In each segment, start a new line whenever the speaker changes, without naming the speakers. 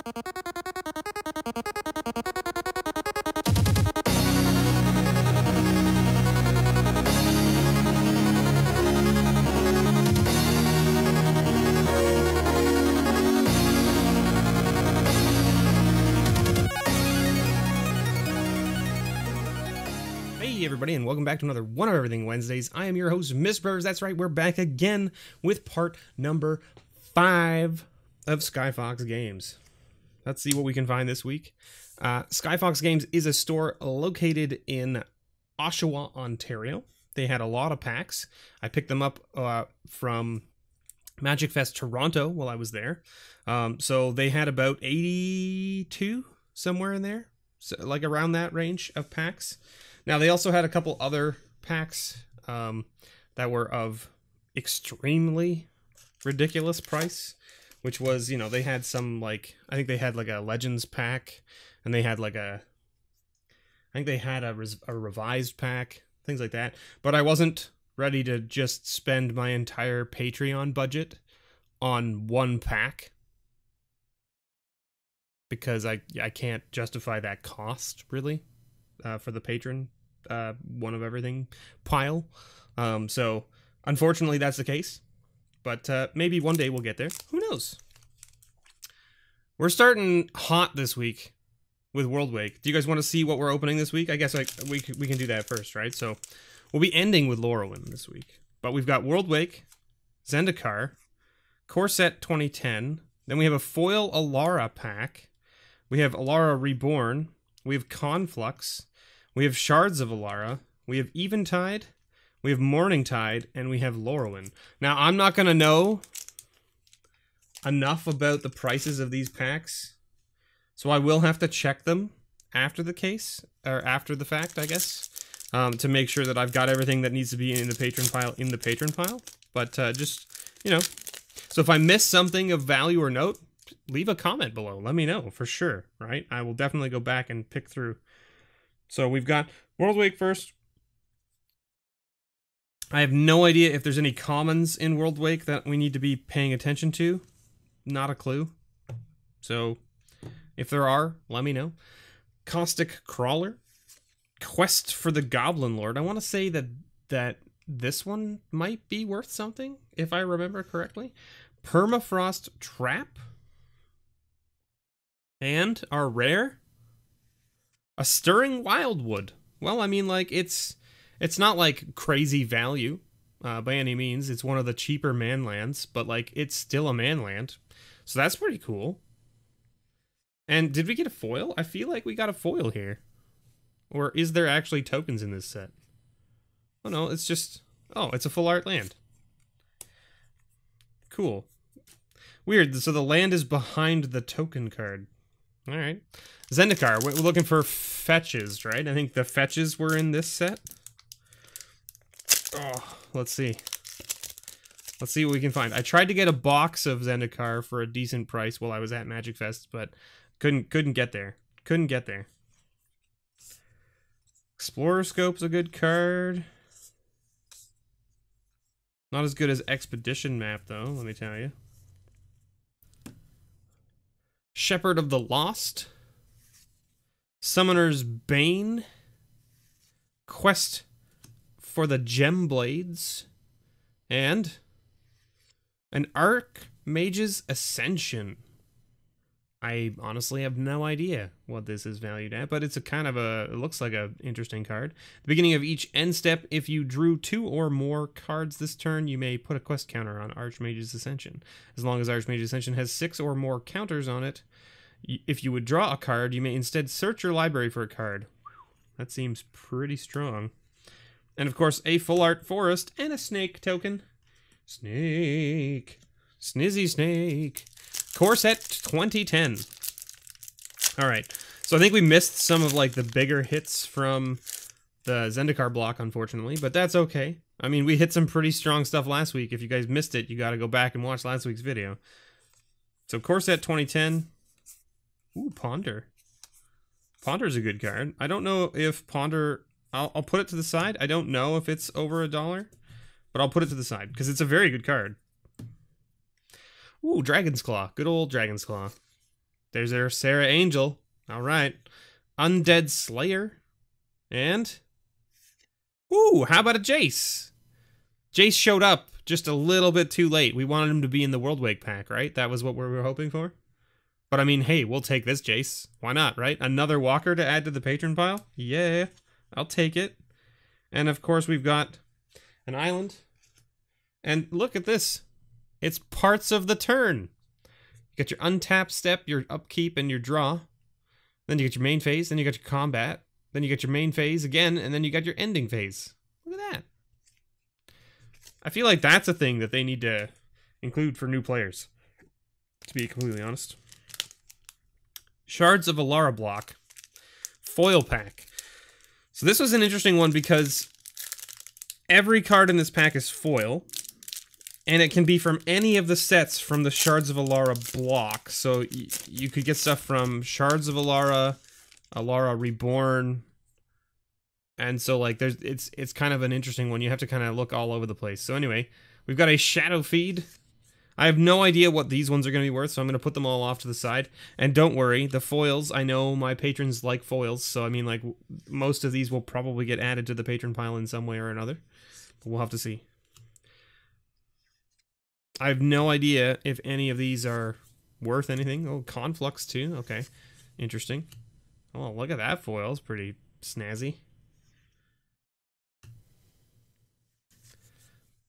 Everybody, and welcome back to another One of Everything Wednesdays. I am your host, MrBevers. That's right, we're back again with part number 5 of Skyfox Games. Let's see what we can find this week. Skyfox Games is a store located in Oshawa, Ontario. They had a lot of packs. I picked them up from Magic Fest Toronto while I was there. So they had about 82, somewhere in there, so like around that range of packs. Now, they also had a couple other packs that were of extremely ridiculous price, which was, you know, they had some, like, I think they had, like, a Legends pack, and they had, like, I think they had a revised pack, things like that. But I wasn't ready to just spend my entire Patreon budget on one pack, because I can't justify that cost, really. For the patron One of Everything pile. So unfortunately that's the case, but maybe one day we'll get there. Who knows? We're starting hot this week with Worldwake. Do you guys want to see what we're opening this week? I guess we can do that first, right? So we'll be ending with Lorwyn this week, but we've got Worldwake, Zendikar, Core Set 2010, then we have a foil Alara pack, we have Alara Reborn, we have Conflux, we have Shards of Alara, we have Eventide, we have Morningtide, and we have Lorwyn. Now, I'm not going to know enough about the prices of these packs, so I will have to check them after the case, or after the fact, I guess, to make sure that I've got everything that needs to be in the patron pile, But just, you know, so if I miss something of value or note, leave a comment below. Let me know for sure, right? I will definitely go back and pick through. So we've got Worldwake first. I have no idea if there's any commons in Worldwake that we need to be paying attention to. Not a clue. So if there are, let me know. Caustic Crawler. Quest for the Goblin Lord. I want to say that this one might be worth something, if I remember correctly. Permafrost Trap. And our rare, a Stirring Wildwood. Well, I mean, like, it's not like crazy value by any means. It's one of the cheaper manlands, but like it's still a manland, so that's pretty cool. And did we get a foil? I feel like we got a foil here, or is there actually tokens in this set? Oh no, it's just it's a full art land. Cool. Weird. So the land is behind the token card. All right. Zendikar, we're looking for fetches, right? I think the fetches were in this set. Oh, let's see. Let's see what we can find. I tried to get a box of Zendikar for a decent price while I was at Magic Fest, but couldn't get there. Couldn't get there. Explorer Scope's a good card. Not as good as Expedition Map, though, let me tell you. Shepherd of the Lost, Summoner's Bane, Quest for the Gemblades, and an Archmage's Ascension. I honestly have no idea what this is valued at, but it's a kind of a, it looks like an interesting card. The beginning of each end step, if you drew 2 or more cards this turn, you may put a quest counter on Archmage's Ascension. As long as Archmage's Ascension has 6 or more counters on it, if you would draw a card, you may instead search your library for a card. That seems pretty strong. And of course, a full art forest and a snake token. Snake. Snizzy Snake. Core Set 2010. Alright, so I think we missed some of like the bigger hits from the Zendikar block, unfortunately, but that's okay. I mean, we hit some pretty strong stuff last week. If you guys missed it, you gotta go back and watch last week's video. So Core Set 2010. Ooh, Ponder. Ponder's a good card. I don't know if Ponder... I'll put it to the side. I don't know if it's over $1, but I'll put it to the side, because it's a very good card. Ooh, Dragon's Claw. Good old Dragon's Claw. There's our Sarah Angel. All right. Undead Slayer. And... Ooh, how about a Jace? Jace showed up just a little bit too late. We wanted him to be in the Worldwake pack, right? That was what we were hoping for. But I mean, hey, we'll take this Jace. Why not, right? Another walker to add to the patron pile? Yeah, I'll take it. And of course, we've got an island. And look at this. It's parts of the turn. You got your untap step, your upkeep, and your draw. Then you get your main phase, then you got your combat. Then you get your main phase again, and then you got your ending phase. Look at that. I feel like that's a thing that they need to include for new players, to be completely honest. Shards of Alara block. Foil pack. So this was an interesting one because every card in this pack is foil. And it can be from any of the sets from the Shards of Alara block. So you could get stuff from Shards of Alara, Alara Reborn. And so like it's kind of an interesting one. You have to kind of look all over the place. So anyway, we've got a Shadow Feed. I have no idea what these ones are going to be worth, so I'm going to put them all off to the side. And don't worry, the foils, I know my patrons like foils, so I mean, like, most of these will probably get added to the patron pile in some way or another. But we'll have to see. I have no idea if any of these are worth anything. Oh, Conflux too, okay. Interesting. Oh, look at that foil, it's pretty snazzy.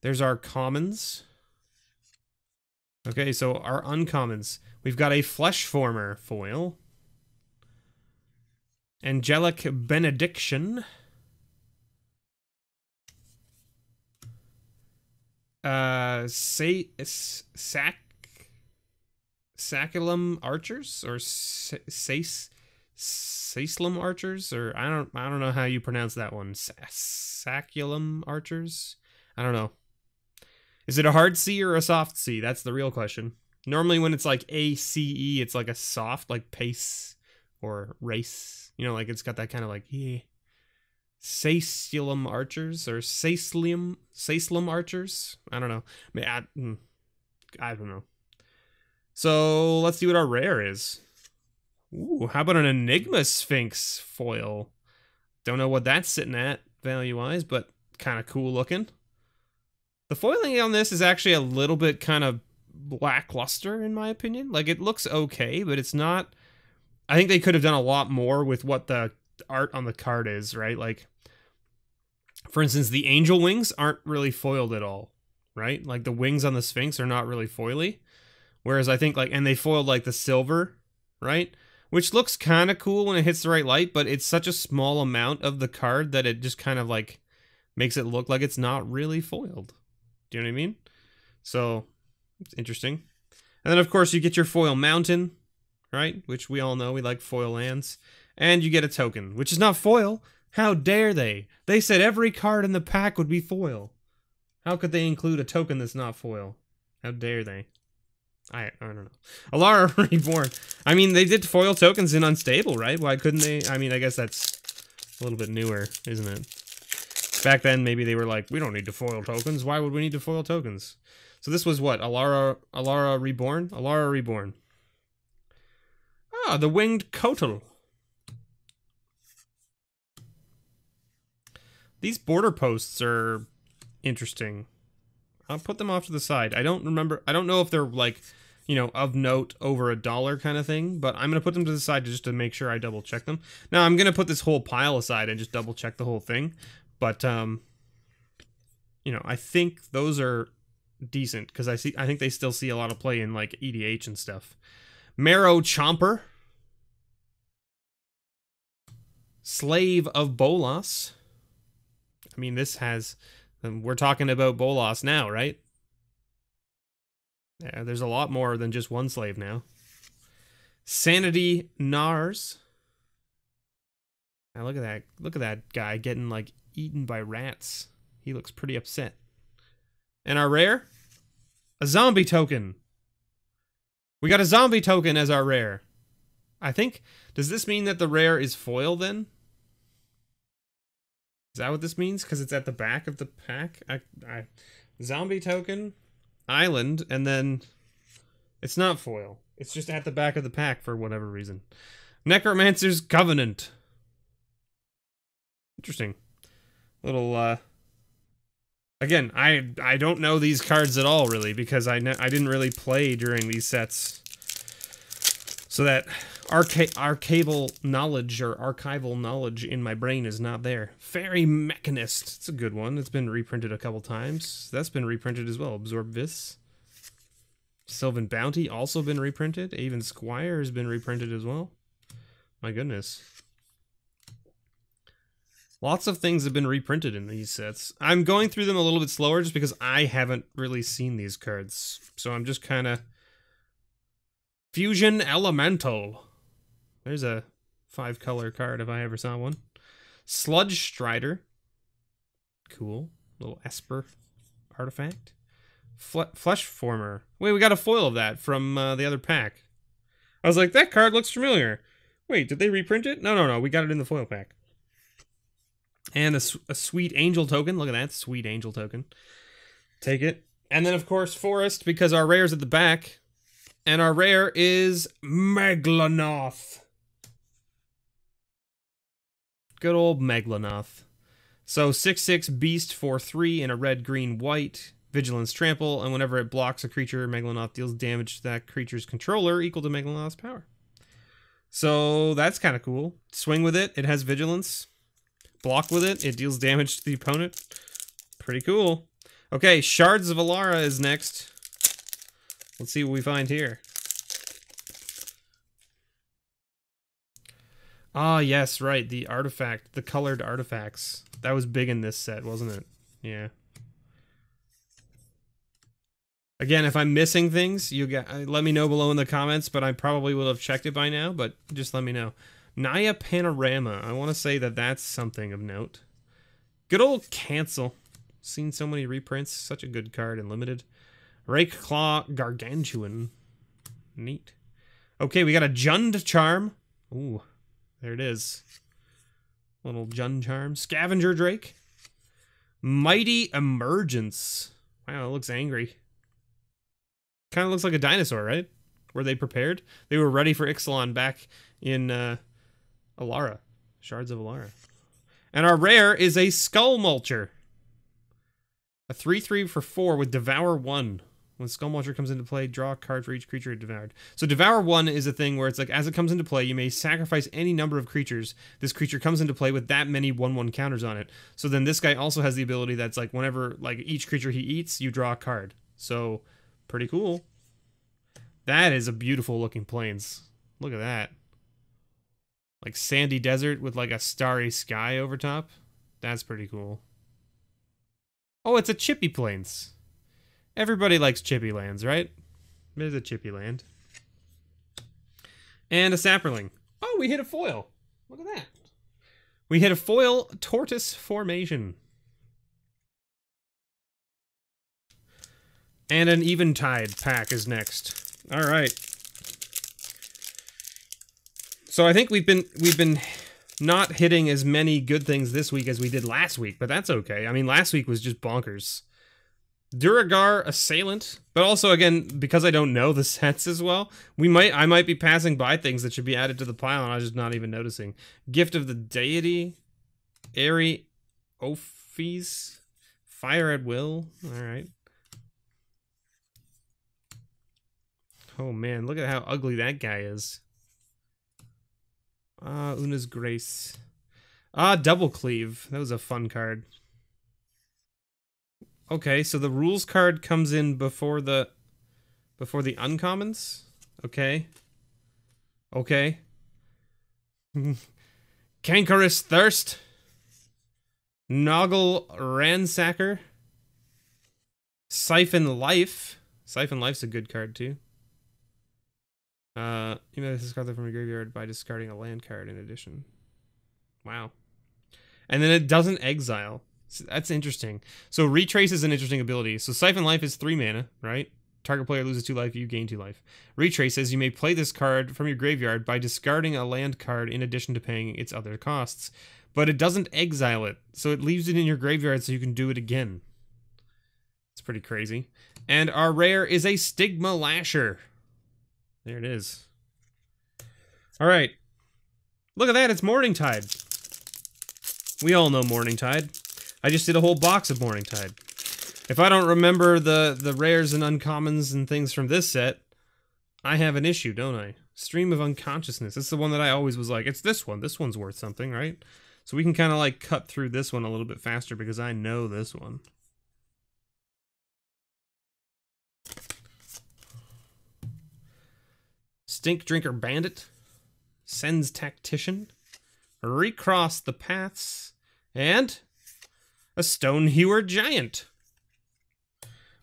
There's our commons. Okay, so our uncommons. We've got a Flesh Former foil. Angelic Benediction. Saculum Archers? Or Sacelum Archers? Or I don't know how you pronounce that one. Saculum Archers? I don't know. Is it a hard C or a soft C? That's the real question. Normally when it's like A-C-E, it's like a soft, like pace or race. You know, like it's got that kind of like, yeah. Sacelum Archers or Sacelum Archers? I don't know. I don't know. So let's see what our rare is. Ooh, how about an Enigma Sphinx foil? Don't know what that's sitting at value-wise, but kind of cool looking. The foiling on this is actually a little bit kind of lackluster, in my opinion. Like, it looks okay, but it's not... I think they could have done a lot more with what the art on the card is, right? Like, for instance, the angel wings aren't really foiled at all, right? Like, the wings on the Sphinx are not really foily. Whereas I think, like, and they foiled, like, the silver, right? Which looks kind of cool when it hits the right light, but it's such a small amount of the card that it just kind of, like, makes it look like it's not really foiled. Do you know what I mean? So, it's interesting. And then, of course, you get your foil mountain, right? Which we all know, we like foil lands. And you get a token, which is not foil. How dare they? They said every card in the pack would be foil. How could they include a token that's not foil? How dare they? I don't know. Alara Reborn. I mean, they did foil tokens in Unstable, right? Why couldn't they? I mean, I guess that's a little bit newer, isn't it? Back then, maybe they were like, we don't need to foil tokens. Why would we need to foil tokens? So this was what? Alara Reborn? Alara Reborn. Ah, the Winged Kotal. These border posts are interesting. I'll put them off to the side. I don't know if they're like, you know, of note over $1 kind of thing, but I'm going to put them to the side just to make sure I double check them. Now, I'm going to put this whole pile aside and just double check the whole thing. But, you know, I think those are decent because I think they still see a lot of play in like EDH and stuff. Marrow Chomper. Slave of Bolas. I mean, this has... We're talking about Bolas now, right? Yeah, there's a lot more than just one slave now. Sanity Nars. Now look at that. Look at that guy getting, like, eaten by rats. He looks pretty upset. And our rare? A zombie token. We got a zombie token as our rare. I think... Does this mean that the rare is foil, then? Is that what this means? Because it's at the back of the pack? Zombie token, island, and then it's not foil. It's just at the back of the pack for whatever reason. Necromancer's Covenant. Interesting. Little, again, I don't know these cards at all, really, because I didn't really play during these sets. So that archival knowledge in my brain is not there. Fairy Mechanist. It's a good one. It's been reprinted a couple times. That's been reprinted as well. Absorb Vis. Sylvan Bounty also been reprinted. Even Squire has been reprinted as well. My goodness. Lots of things have been reprinted in these sets. I'm going through them a little bit slower just because I haven't really seen these cards. So I'm just kind of... Fusion Elemental. There's a 5-color card if I ever saw one. Sludge Strider. Cool. Little Esper artifact. Flesh Former. Wait, we got a foil of that from the other pack. I was like, that card looks familiar. Wait, did they reprint it? No. We got it in the foil pack. And a Sweet Angel token. Look at that. Sweet Angel token. Take it. And then, of course, Forest, because our rare's at the back. And our rare is Meglanoth. Good old Meglanoth. So 6/6 Beast for 3 and a red, green, white. Vigilance Trample. And whenever it blocks a creature, Meglanoth deals damage to that creature's controller equal to Meglanoth's power. So that's kind of cool. Swing with it. It has Vigilance. Block with it. It deals damage to the opponent. Pretty cool. Okay, Shards of Alara is next. Let's see what we find here. Ah, yes, right. The artifact. The colored artifacts. That was big in this set, wasn't it? Yeah. Again, if I'm missing things, let me know below in the comments, but I probably will have checked it by now, but just let me know. Naya Panorama. I want to say that that's something of note. Good old Cancel. Seen so many reprints. Such a good card in Limited. Rake Claw Gargantuan. Neat. Okay, we got a Jund Charm. Ooh, there it is. Little Jund Charm. Scavenger Drake. Mighty Emergence. Wow, it looks angry. Kind of looks like a dinosaur, right? Were they prepared? They were ready for Ixalan back in Alara. Shards of Alara. And our rare is a Skull Mulcher. A 3/3 for 4 with Devour 1. When Skull Mulcher comes into play, draw a card for each creature it devoured. So Devour 1 is a thing where it's like, as it comes into play, you may sacrifice any number of creatures. This creature comes into play with that many 1/1 counters on it. So then this guy also has the ability that's like, whenever, like, each creature he eats, you draw a card. So, pretty cool. That is a beautiful looking plains. Look at that. Like sandy desert with like a starry sky over top. That's pretty cool. Oh, it's a Chippy Plains. Everybody likes Chippy Lands, right? There's a Chippy Land. And a Sapperling. Oh, we hit a foil. Look at that. We hit a foil Tortoise Formation. And an Eventide pack is next. All right. So I think we've been not hitting as many good things this week as we did last week, but that's okay. I mean, last week was just bonkers. Duragar Assailant, but also, again, because I don't know the sets as well, I might be passing by things that should be added to the pile and I'm just not even noticing. Gift of the Deity, Airy Ophies, Fire at Will. All right. Oh man, look at how ugly that guy is. Una's Grace. Double Cleave. That was a fun card. Okay, so the rules card comes in before the uncommons? Okay. Okay. Cankerous Thirst. Noggle Ransacker. Siphon Life. Siphon Life's a good card too. You may discard that from your graveyard by discarding a land card in addition. Wow. And then it doesn't exile. So that's interesting. So Retrace is an interesting ability. So Siphon Life is 3 mana, right? Target player loses 2 life, you gain 2 life. Retrace says you may play this card from your graveyard by discarding a land card in addition to paying its other costs. But it doesn't exile it, so it leaves it in your graveyard so you can do it again. It's pretty crazy. And our rare is a Stigma Lasher. There it is. All right. Look at that, it's Morningtide. We all know Morningtide. I just did a whole box of Morningtide. If I don't remember the rares and uncommons and things from this set, I have an issue, don't I? Stream of Unconsciousness. It's the one that I always was like, it's this one. This one's worth something, right? So we can kind of like cut through this one a little bit faster because I know this one. Stink Drinker Bandit. Sends Tactician. Recross the Paths. And a Stone Hewer Giant.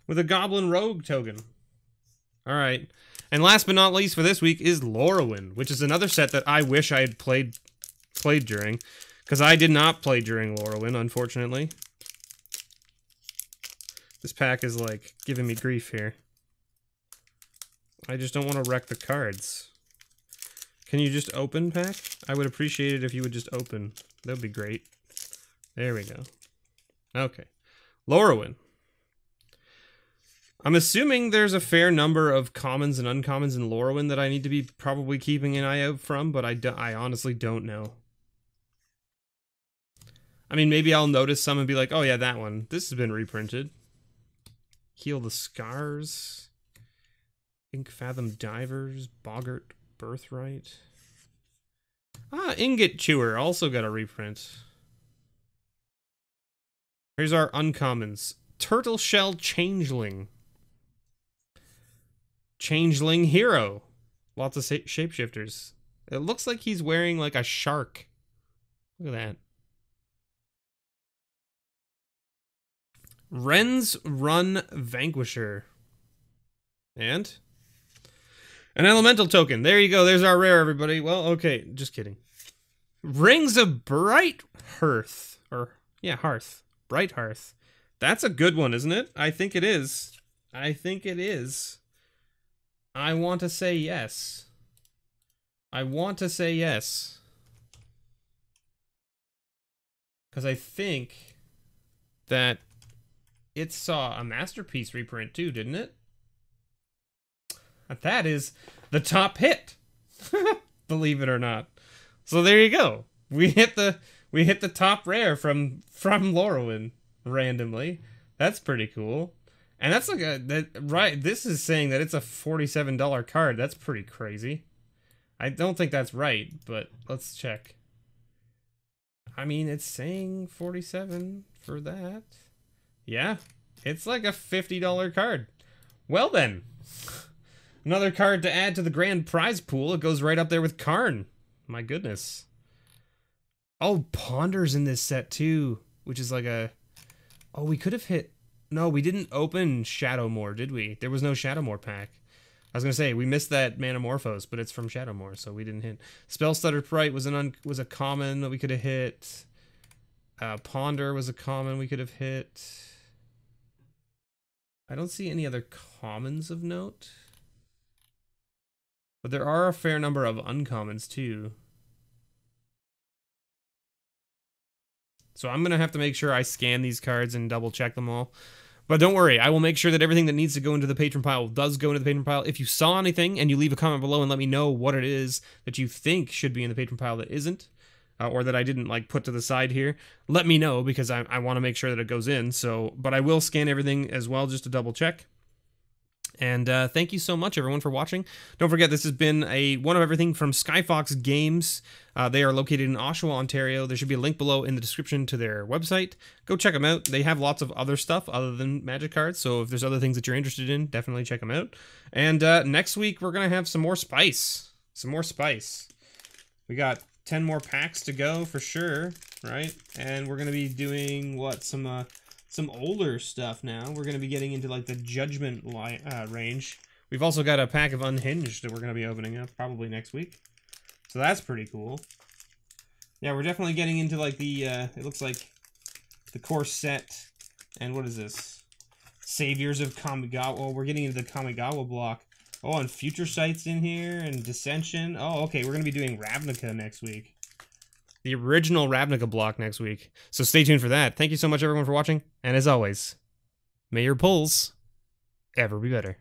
With a Goblin Rogue token. Alright. And last but not least for this week is Lorwyn, which is another set that I wish I had played during. Because I did not play during Lorwyn, unfortunately. This pack is, like, giving me grief here. I just don't want to wreck the cards. Can you just open, pack? I would appreciate it if you would just open. That would be great. There we go. Okay. Lorwyn. I'm assuming there's a fair number of commons and uncommons in Lorwyn that I need to be probably keeping an eye out from, but I honestly don't know. I mean, maybe I'll notice some and be like, oh yeah, that one. This has been reprinted. Heal the Scars. Ink Fathom Divers. Boggart Birthright. Ah, Ingot Chewer. Also got a reprint. Here's our uncommons. Turtle Shell Changeling. Changeling Hero. Lots of shapeshifters. It looks like he's wearing like a shark. Look at that. Wren's Run Vanquisher. And an elemental token. There you go. There's our rare, everybody. Well, okay. Just kidding. Rings of Bright Hearth. Or, yeah, Hearth. Bright Hearth. That's a good one, isn't it? I think it is. I think it is. I want to say yes. I want to say yes. Because I think that it saw a Masterpiece reprint too, didn't it? That is the top hit. Believe it or not. So there you go. We hit the top rare from Lorwyn randomly. That's pretty cool. And that's like right, this is saying that it's a $47 card. That's pretty crazy. I don't think that's right, but let's check. I mean, it's saying 47 for that. Yeah, it's like a $50 card. Well then, another card to add to the grand prize pool. It goes right up there with Karn. My goodness. Oh, Ponder's in this set too, which is like a... Oh, we could have hit... No, we didn't open Shadowmoor, did we? There was no Shadowmoor pack. I was gonna say we missed that Manamorphose, but it's from Shadowmoor, so we didn't hit. Spellstutter Prite was a common that we could have hit. Ponder was a common we could have hit. I don't see any other commons of note, but there are a fair number of uncommons too. So I'm gonna have to make sure I scan these cards and double check them all. But don't worry, I will make sure that everything that needs to go into the patron pile does go into the patron pile. If you saw anything and you leave a comment below and let me know what it is that you think should be in the patron pile that isn't, or that I didn't like put to the side here, let me know because I want to make sure that it goes in. So, but I will scan everything as well just to double check. And thank you so much, everyone, for watching. Don't forget, this has been a one of everything from Skyfox Games. They are located in Oshawa, Ontario. There should be a link below in the description to their website. Go check them out. They have lots of other stuff other than Magic cards, so if there's other things that you're interested in, definitely check them out. And next week, we're going to have some more spice. Some more spice. We got 10 more packs to go for sure, right? And we're going to be doing, what, some older stuff now. We're going to be getting into like the Judgment range. We've also got a pack of Unhinged that we're going to be opening up probably next week. So that's pretty cool. Yeah, we're definitely getting into like the, it looks like the core set. And what is this? Saviors of Kamigawa. Oh, we're getting into the Kamigawa block. Oh, and Future Sight's in here, and Dissension. Oh, okay, we're going to be doing Ravnica next week. The original Ravnica block next week. So stay tuned for that. Thank you so much, everyone, for watching. And as always, may your pulls ever be better.